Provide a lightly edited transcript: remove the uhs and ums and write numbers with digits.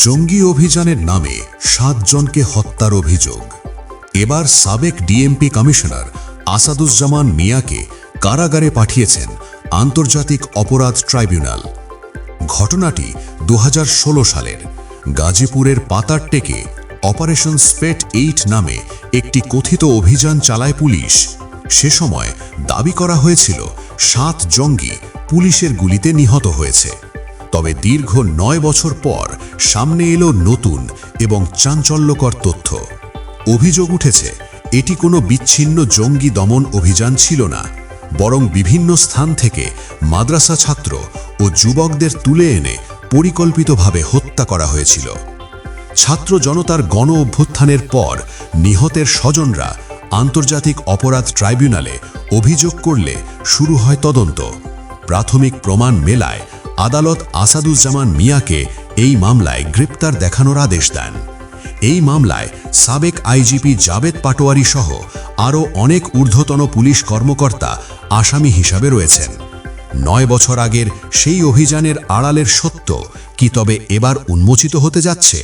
জঙ্গি অভিযানের নামে ৭ জনকে হত্যার অভিযোগ। এবার সাবেক ডিএমপি কমিশনার আসাদুজ্জামান মিয়াকে কারাগারে পাঠিয়েছেন আন্তর্জাতিক অপরাধ ট্রাইব্যুনাল। ঘটনাটি ২০১৬ সালের গাজীপুরের পাতারটেকে অপারেশন স্পেট ৮ নামে একটি কথিত অভিযান চালায় পুলিশ। সে সময় দাবি করা হয়েছিল ৭ জঙ্গি পুলিশের গুলিতে নিহত হয়েছে। তবে দীর্ঘ ৯ বছর পর সামনে এলো নতুন এবং চাঞ্চল্যকর তথ্য। অভিযোগ উঠেছে এটি কোনো বিচ্ছিন্ন জঙ্গি দমন অভিযান ছিল না, বরং বিভিন্ন স্থান থেকে মাদ্রাসা ছাত্র ও যুবকদের তুলে এনে পরিকল্পিতভাবে হত্যা করা হয়েছিল। ছাত্র জনতার গণ অভ্যুত্থানের পর নিহতের স্বজনরা আন্তর্জাতিক অপরাধ ট্রাইব্যুনালে অভিযোগ করলে শুরু হয় তদন্ত। প্রাথমিক প্রমাণ মেলায় আদালত আসাদুজ্জামান মিয়াকে এই মামলায় গ্রেপ্তার দেখানোর আদেশ দেন। এই মামলায় সাবেক আইজিপি জাবেদ পাটোয়ারি সহ আরও অনেক ঊর্ধ্বতন পুলিশ কর্মকর্তা আসামি হিসাবে রয়েছেন। ৯ বছর আগের সেই অভিযানের আড়ালের সত্য কি তবে এবার উন্মোচিত হতে যাচ্ছে?